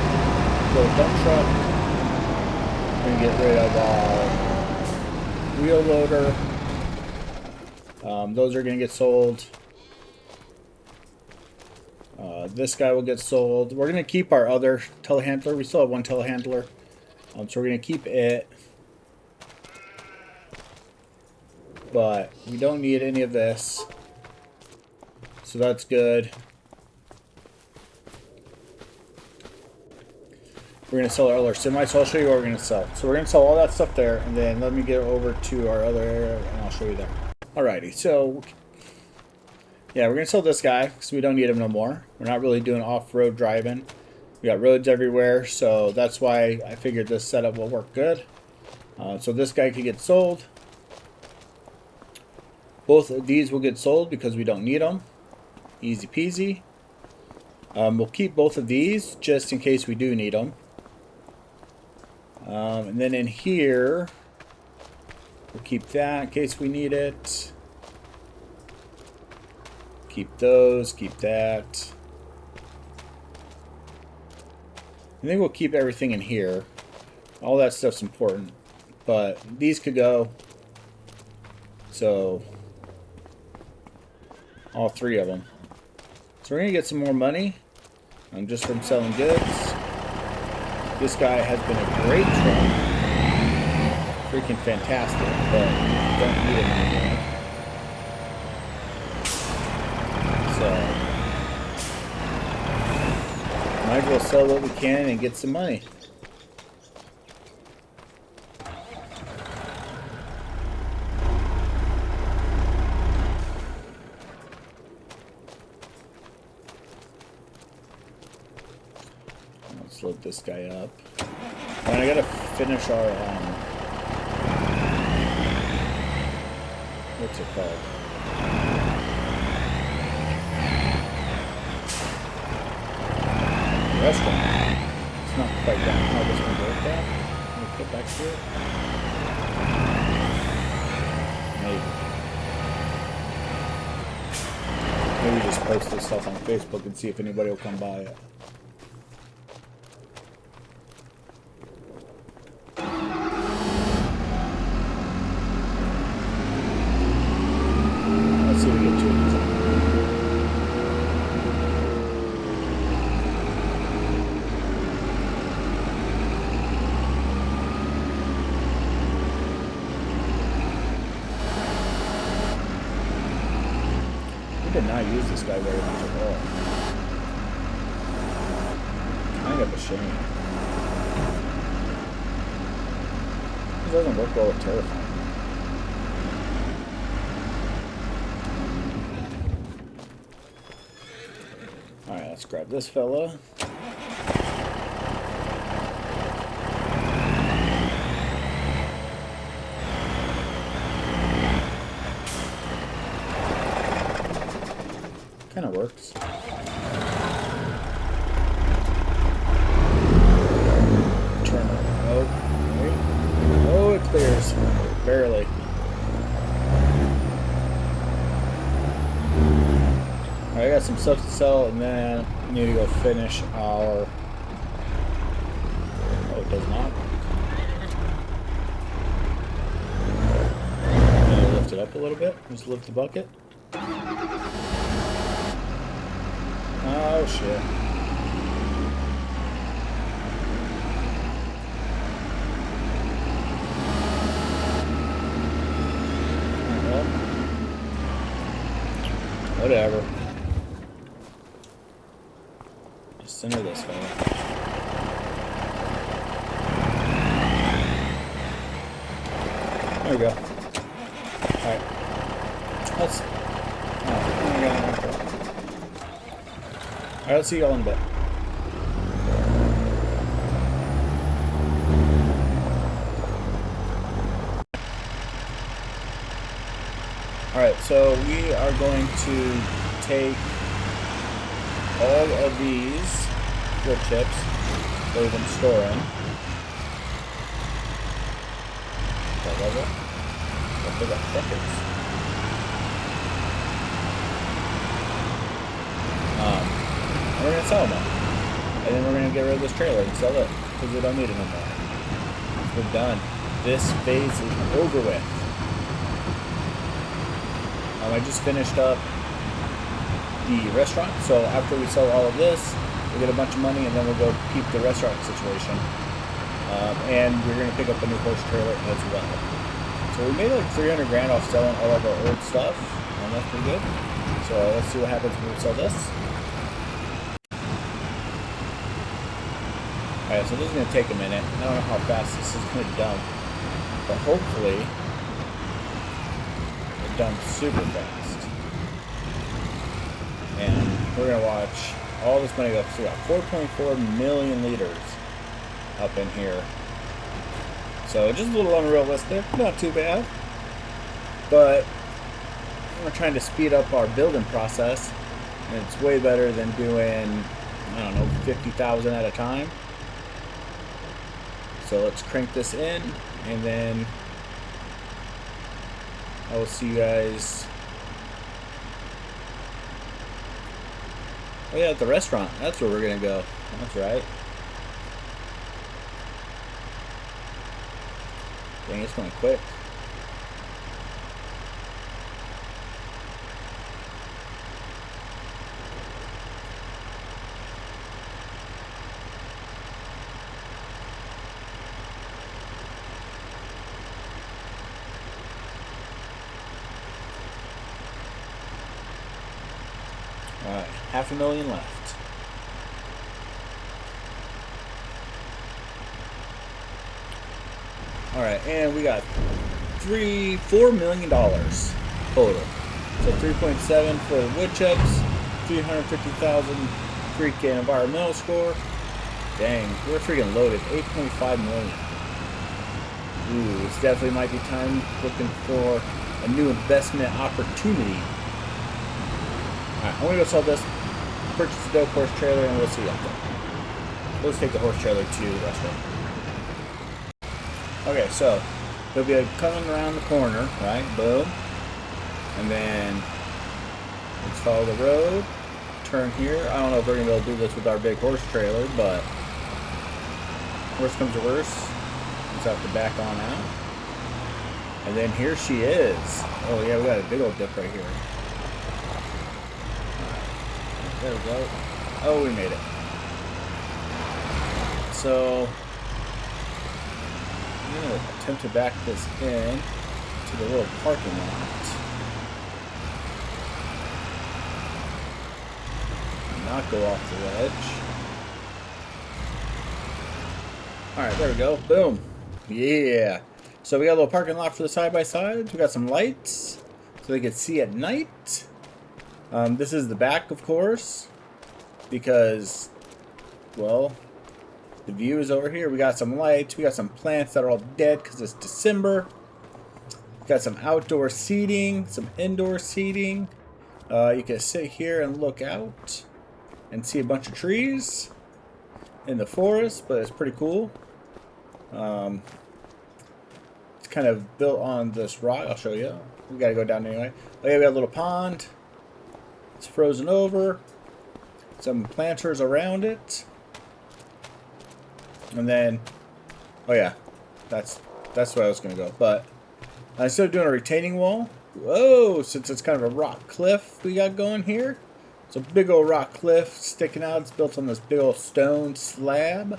little dump truck. We're going to get rid of our wheel loader. Those are going to get sold. This guy will get sold. We're going to keep our other telehandler. We still have one telehandler. So we're going to keep it. But we don't need any of this. So that's good. We're going to sell our other semi, so I'll show you what we're going to sell. So we're going to sell all that stuff there, and then let me get over to our other area, and I'll show you there. Alrighty, so yeah, we're going to sell this guy, because we don't need him no more. We're not really doing off-road driving. We got roads everywhere, so that's why I figured this setup will work good. So this guy can get sold. Both of these will get sold because we don't need them. Easy peasy. We'll keep both of these just in case we do need them. And then in here, we'll keep that in case we need it. Keep those, keep that. I think we'll keep everything in here. All that stuff's important. But these could go. So, all three of them. So we're going to get some more money just from selling goods. This guy has been a great truck. Freaking fantastic, but don't need it anymore. So, might as well sell what we can and get some money. Let's load this guy up. And I gotta finish our, what's it called? Restaurant. It's not quite done. How this one work that? Let me get back to it. maybe just post this stuff on Facebook and see if anybody will come by it. Let's see if we get to it. We did not use this guy very much at all. Kind of a shame. This doesn't work well with Terrifying. Alright, let's grab this fella. Kind of works. Turn it. Oh, wait. Oh, it clears. Barely. Alright, I got some stuff to sell, and then we need to go finish our... Oh, it does not. Need to lift it up a little bit. Just lift the bucket. Oh, shit. Well, whatever. Just center this fella. There we go. Alright. Let's... Alright, let's see y'all in a bit. Alright, so we are going to take all of these wood chips that we've been storing. What was it? What big that truck is. We're going to sell them all. And then we're going to get rid of this trailer and sell it. Because we don't need it no more. We're done. This phase is over with. I just finished up the restaurant. So after we sell all of this, we'll get a bunch of money and then we'll go keep the restaurant situation. And we're going to pick up a new horse trailer as well. So we made like 300 grand off selling all of our old stuff. And that's pretty good. So let's see what happens when we sell this. Alright, so this is going to take a minute. I don't know how fast this is going to dump. But hopefully, it dumps super fast. And we're going to watch all this money go. So we got 4.4 million liters up in here. So just a little unrealistic. Not too bad. But we're trying to speed up our building process. And it's way better than doing, I don't know, 50,000 at a time. So let's crank this in, and then I will see you guys. Oh yeah, at the restaurant. That's where we're gonna go. That's right. Dang, it's going quick. Alright, 500,000 left. Alright, and we got $4 million total. So 3.7 for the wood chips, 350,000 freaking environmental score. Dang, we're freaking loaded. 8.5 million. Ooh, this definitely might be time looking for a new investment opportunity. Alright, I'm gonna go sell this, purchase the dope horse trailer, and we'll see you out there. Let's take the horse trailer to the restaurant. Okay, so they'll be coming around the corner, right? Boom. And then Let's follow the road. Turn here. I don't know if we're going to be able to do this with our big horse trailer, but worst comes to worst, just have to back on out. And then here she is. Oh yeah, we got a big old dip right here. Right. There we go. Oh, we made it. So I'm going to attempt to back this in to the little parking lot. Not go off the ledge. Alright, there we go. Boom. Yeah. So we got a little parking lot for the side-by-sides. We got some lights so they can see at night. This is the back, of course, because, well, the view is over here. We got some lights. We got some plants that are all dead because it's December. We got some outdoor seating, some indoor seating. You can sit here and look out and see a bunch of trees in the forest, but it's pretty cool. It's kind of built on this rock. I'll show you. We gotta go down anyway. Oh yeah, we got a little pond. It's frozen over. Some planters around it. And then, oh yeah, that's where I was gonna go. But instead of doing a retaining wall, whoa, since it's kind of a rock cliff we got going here. It's a big old rock cliff sticking out. It's built on this big old stone slab,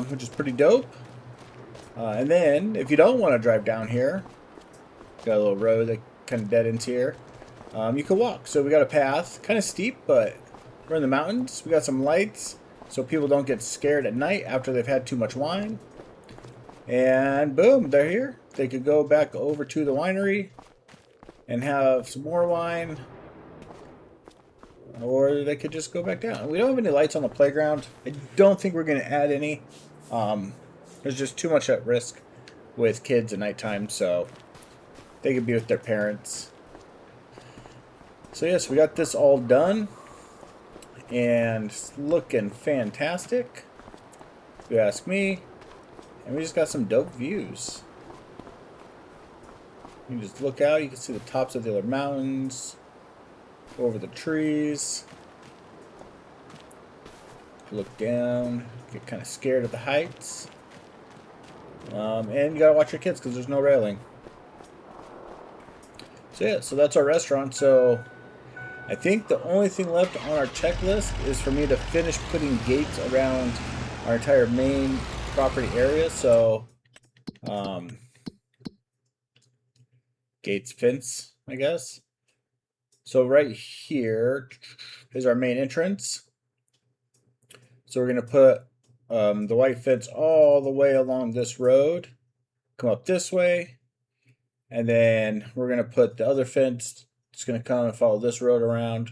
which is pretty dope. And then, if you don't want to drive down here, got a little road that kind of dead ends here. You can walk. So we got a path, kind of steep, but we're in the mountains. We got some lights, so people don't get scared at night after they've had too much wine. And boom, they're here. They could go back over to the winery and have some more wine. Or they could just go back down. We don't have any lights on the playground. I don't think we're going to add any. There's just too much at risk with kids at nighttime, so they could be with their parents. So yes, we got this all done. And it's looking fantastic, if you ask me. And we just got some dope views. You just look out, you can see the tops of the other mountains. Over the trees. Look down, get kind of scared at the heights. And you gotta watch your kids because there's no railing. So yeah, so that's our restaurant. So I think the only thing left on our checklist is for me to finish putting gates around our entire main property area. So gates, fence, I guess. So right here is our main entrance. So we're going to put the white fence all the way along this road. Come up this way. And then we're going to put the other fence. It's going to come and follow this road around.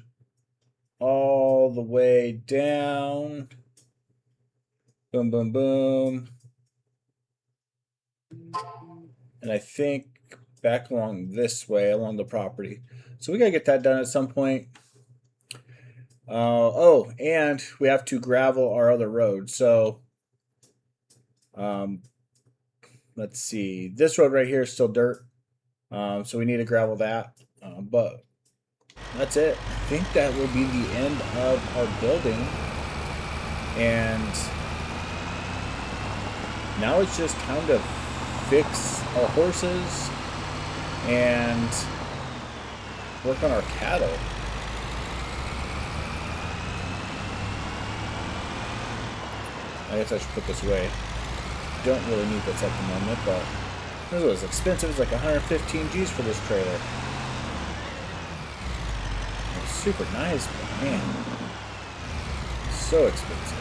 All the way down. Boom, boom, boom. And I think back along this way, along the property. So we got to get that done at some point. Oh, and we have to gravel our other road. So, let's see. This road right here is still dirt. So we need to gravel that. But that's it. I think that will be the end of our building. And now it's just time to fix our horses and work on our cattle. I guess I should put this away. Don't really need this at the moment, but it was expensive. It's like 115 G's for this trailer. It's super nice, but man, so expensive.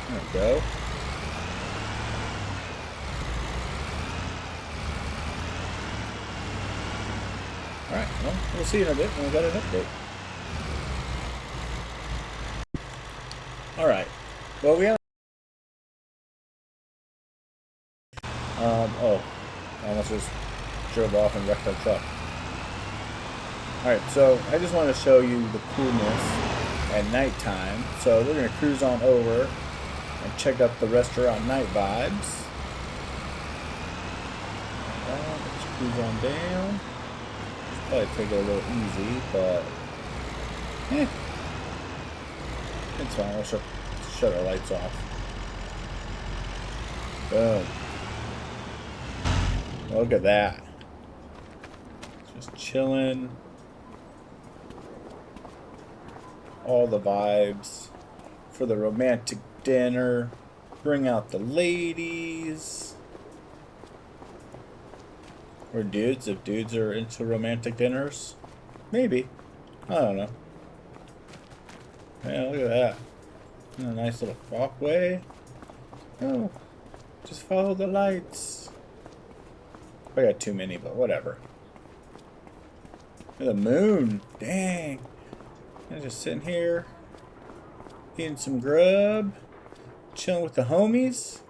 There we go. Alright, well, we'll see you in a bit when we got an update. Alright, well, we have... oh, I almost just drove off and wrecked our truck. Alright, so I just want to show you the coolness at nighttime. So we're going to cruise on over and check out the restaurant night vibes. Let's Cruise on down. Probably take it a little easy, but it's fine. We'll shut our lights off. Boom. Look at that. Just chilling. All the vibes for the romantic dinner. Bring out the ladies. Or dudes, if dudes are into romantic dinners. Maybe. I don't know. Yeah, look at that. A nice little walkway. Oh, just follow the lights. I got too many, but whatever. Look at the moon. Dang. I'm just sitting here, eating some grub, chilling with the homies,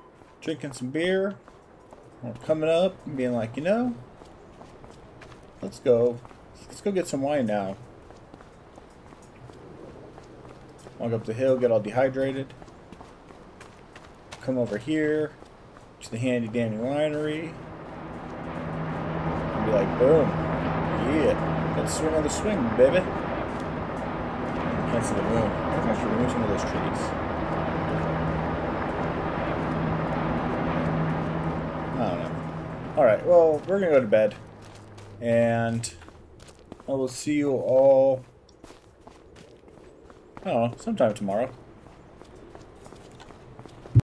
drinking some beer. Or coming up and being like, you know, let's go get some wine now. Walk up the hill, get all dehydrated. Come over here to the handy dandy winery. And be like, boom. Yeah. Let's swing on the swing, baby. Can't see the moon. I'm going to remove some of those trees. I don't know. Alright, well, we're going to go to bed. And I will see you all, I don't know, sometime tomorrow.